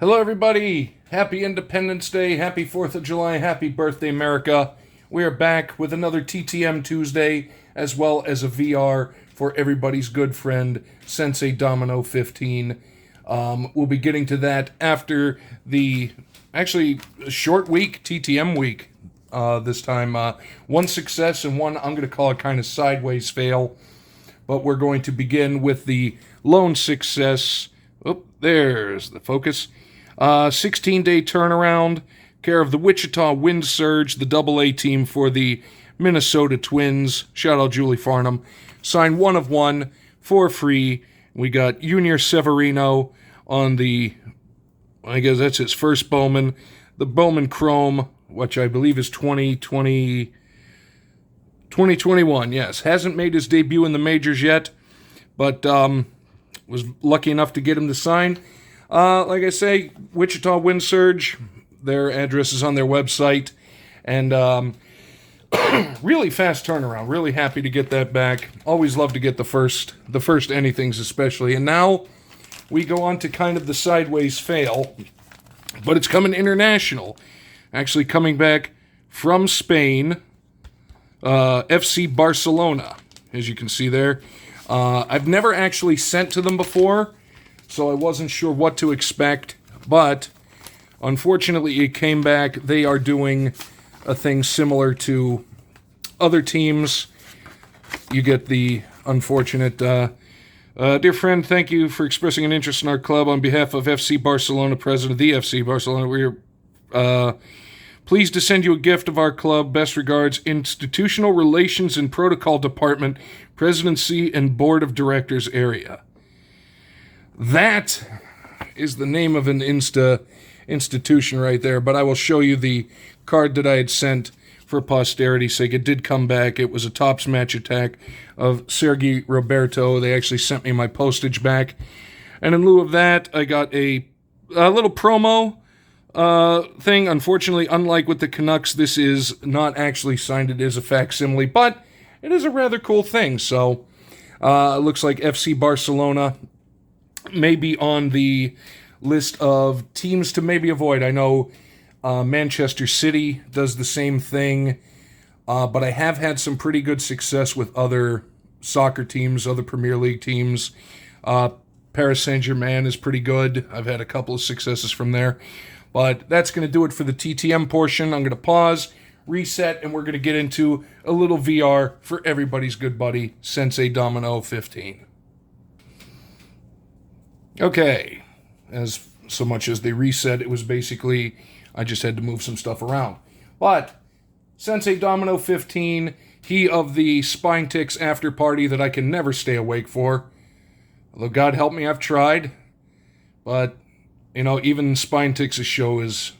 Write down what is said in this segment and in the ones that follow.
Hello, everybody. Happy Independence Day. Happy 4th of July. Happy birthday, America. We are back with another TTM Tuesday, as well as a VR for everybody's good friend, Sensei Domino 15. We'll be getting to that after the, actually, short week, TTM week this time. One success and one, I'm going to call it kind of sideways fail. But we're going to begin with the lone success. Oh, there's the focus. 16-day turnaround, care of the Wichita Wind Surge, the AA team for the Minnesota Twins. Shout out Julie Farnham. Signed 1 of 1 for free. We got Yunior Severino on the, I guess that's his first Bowman. The Bowman Chrome, which I believe is 2021, yes. Hasn't made his debut in the majors yet, but was lucky enough to get him to sign. Like I say, Wichita Wind Surge, their address is on their website, and really fast turnaround. Really happy to get that back. Always love to get the first anythings especially. And now we go on to kind of the sideways fail, but it's coming international. Actually coming back from Spain, FC Barcelona, as you can see there. I've never actually sent to them before, so I wasn't sure what to expect, but unfortunately it came back. They are doing a thing similar to other teams. You get the unfortunate, dear friend, thank you for expressing an interest in our club. On behalf of FC Barcelona, president of the FC Barcelona, we are pleased to send you a gift of our club. Best regards, Institutional Relations and Protocol Department, Presidency and Board of Directors area. That is the name of an institution right there, but I will show you the card that I had sent for posterity's sake. It did come back. It was a Topps match attack of Sergi Roberto. They actually sent me my postage back. And in lieu of that, I got a little promo thing. Unfortunately, unlike with the Canucks, this is not actually signed. It is a facsimile, but it is a rather cool thing. So it looks like FC Barcelona may be on the list of teams to maybe avoid. I know Manchester City does the same thing, but I have had some pretty good success with other soccer teams, other Premier League teams. Paris Saint-Germain is pretty good. I've had a couple of successes from there. But that's going to do it for the TTM portion. I'm going to pause, reset, and we're going to get into a little VR for everybody's good buddy, Sensei Domino 15. Okay, as so much as they reset, it was basically, I just had to move some stuff around. But, Sensei Domino 15, he of the Spine Ticks after party that I can never stay awake for. Although, God help me, I've tried. But, you know, even Spine Ticks' show is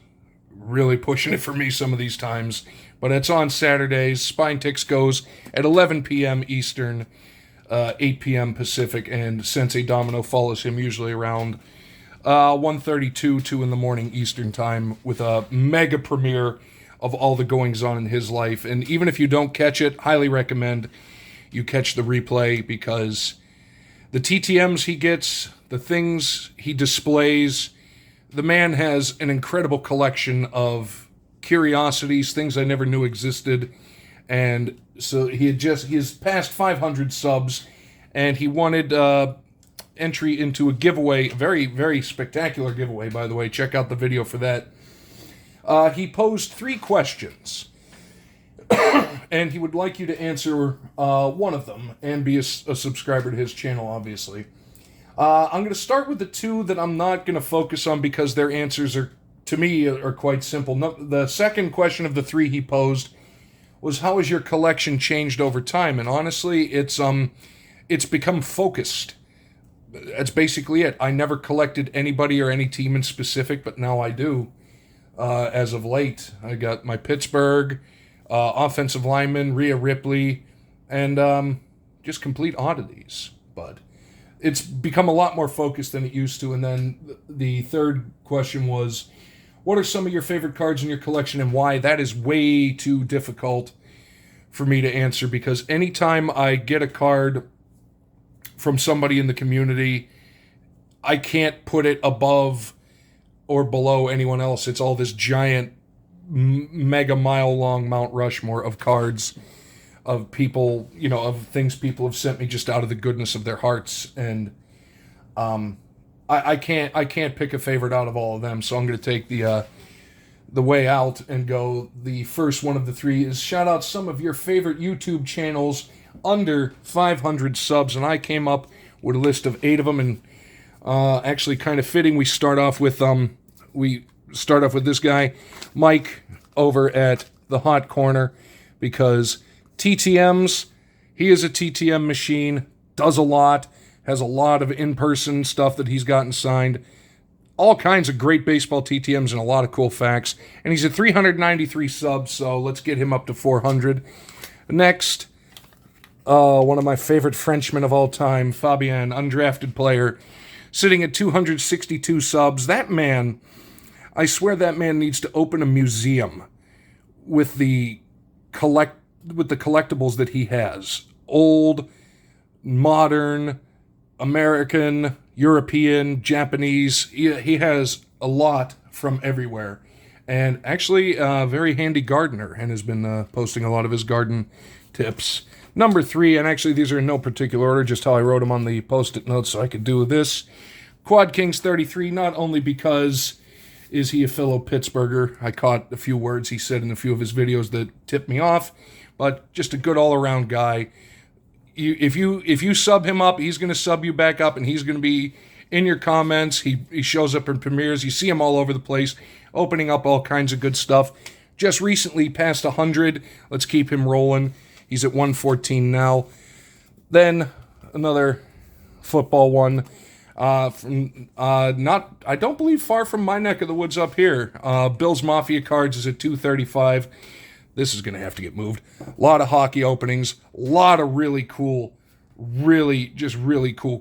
really pushing it for me some of these times. But it's on Saturdays. Spine Ticks goes at 11 p.m. Eastern, 8 p.m. Pacific, and Sensei Domino follows him usually around 1:32, 2 in the morning Eastern time with a mega premiere of all the goings-on in his life. And even if you don't catch it, highly recommend you catch the replay, because the TTMs he gets, the things he displays, the man has an incredible collection of curiosities, things I never knew existed. And so he has passed 500 subs, and he wanted entry into a giveaway, very, very spectacular giveaway, by the way. Check out the video for that. He posed 3 questions, and he would like you to answer one of them and be a subscriber to his channel, obviously. I'm going to start with the 2 that I'm not going to focus on because their answers are, to me, are quite simple. No, the second question of the 3 he posed was, how has your collection changed over time? And honestly, it's become focused. That's basically it. I never collected anybody or any team in specific, but now I do. As of late, I got my Pittsburgh offensive lineman, Rhea Ripley, and just complete oddities. But it's become a lot more focused than it used to. And then the third question was, what are some of your favorite cards in your collection and why? That is way too difficult for me to answer, because anytime I get a card from somebody in the community, I can't put it above or below anyone else. It's all this giant, mega mile long Mount Rushmore of cards, of people, of things people have sent me just out of the goodness of their hearts. And I can't pick a favorite out of all of them. So I'm going to take the way out and go. The first one of the three is shout out some of your favorite YouTube channels under 500 subs, and I came up with a list of 8 of them, and actually kind of fitting. We start off with this guy, Mike, over at TheHotCorner, because TTMs, he is a TTM machine, does a lot, has a lot of in-person stuff that he's gotten signed, all kinds of great baseball TTMs and a lot of cool facts, and he's at 393 subs, so let's get him up to 400. Next, one of my favorite Frenchmen of all time, Fabien, undrafted player, sitting at 262 subs. That man, I swear that man needs to open a museum with the collectibles that he has. Old, modern, American, European, Japanese. He has a lot from everywhere. And actually, a very handy gardener, and has been posting a lot of his garden tips. Number 3, and actually these are in no particular order, just how I wrote them on the post-it notes so I could do this. Quad Kings 33, not only because is he a fellow Pittsburgher, I caught a few words he said in a few of his videos that tipped me off, but just a good all-around guy. If you sub him up, he's going to sub you back up, and he's going to be in your comments. He shows up in premieres. You see him all over the place, opening up all kinds of good stuff. Just recently passed 100. Let's keep him rolling. He's at 114 now. Then another football one from I don't believe far from my neck of the woods up here. Bill's Mafia Cards is at 235. This is going to have to get moved. A lot of hockey openings. A lot of really cool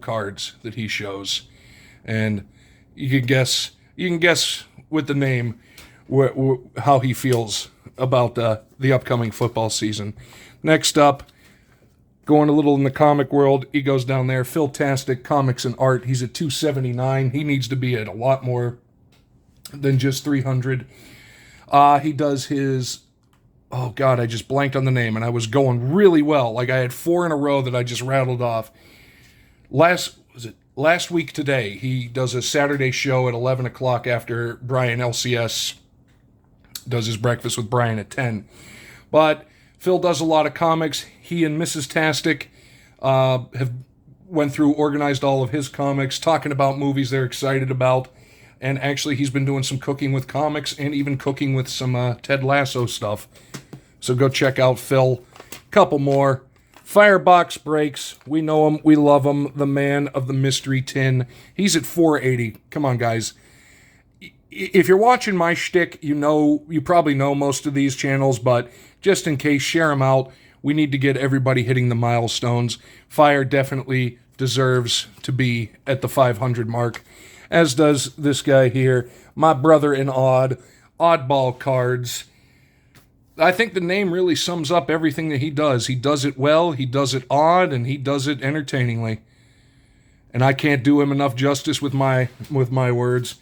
cards that he shows. And you can guess with the name how he feels about the upcoming football season. Next up, going a little in the comic world, he goes down there. Philtastic Comics and Art. He's at 279. He needs to be at a lot more than just 300. He does his... Oh, God, I just blanked on the name, and I was going really well. Like, I had 4 in a row that I just rattled off. Last week today, he does a Saturday show at 11 o'clock after Brian LCS does his Breakfast with Brian at 10. But Phil does a lot of comics. He and Mrs. Tastic have went through, organized all of his comics, talking about movies they're excited about. And actually, he's been doing some cooking with comics and even cooking with some Ted Lasso stuff. So go check out Phil. Couple more. Firebox Breaks. We know him. We love him. The man of the mystery tin. He's at 480. Come on, guys. If you're watching my shtick, you probably know most of these channels, but just in case, share them out. We need to get everybody hitting the milestones. Fire definitely deserves to be at the 500 mark, as does this guy here, my brother in Oddball Cards. I think the name really sums up everything that he does. He does it well, he does it odd, and he does it entertainingly. And I can't do him enough justice with my words.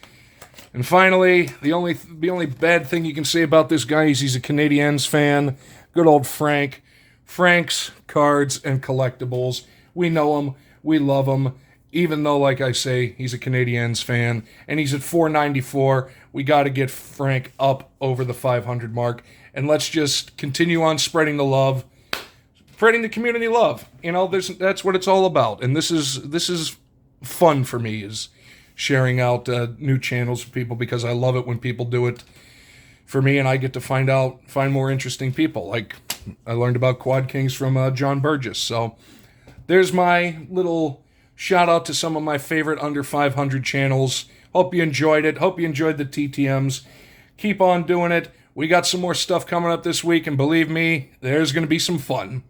And finally, the only bad thing you can say about this guy is he's a Canadiens fan. Good old Frank. Frank's Cards and Collectibles. We know him. We love him. Even though, like I say, he's a Canadiens fan. And he's at 494. We got to get Frank up over the 500 mark. And let's just continue on spreading the love. Spreading the community love. That's what it's all about. And this is fun for me, is sharing out new channels for people, because I love it when people do it for me and I get to find more interesting people. Like I learned about Quad Kings from John Burgess. So there's my little shout out to some of my favorite under 500 channels. Hope you enjoyed it. Hope you enjoyed the TTMs. Keep on doing it. We got some more stuff coming up this week, and believe me, there's going to be some fun.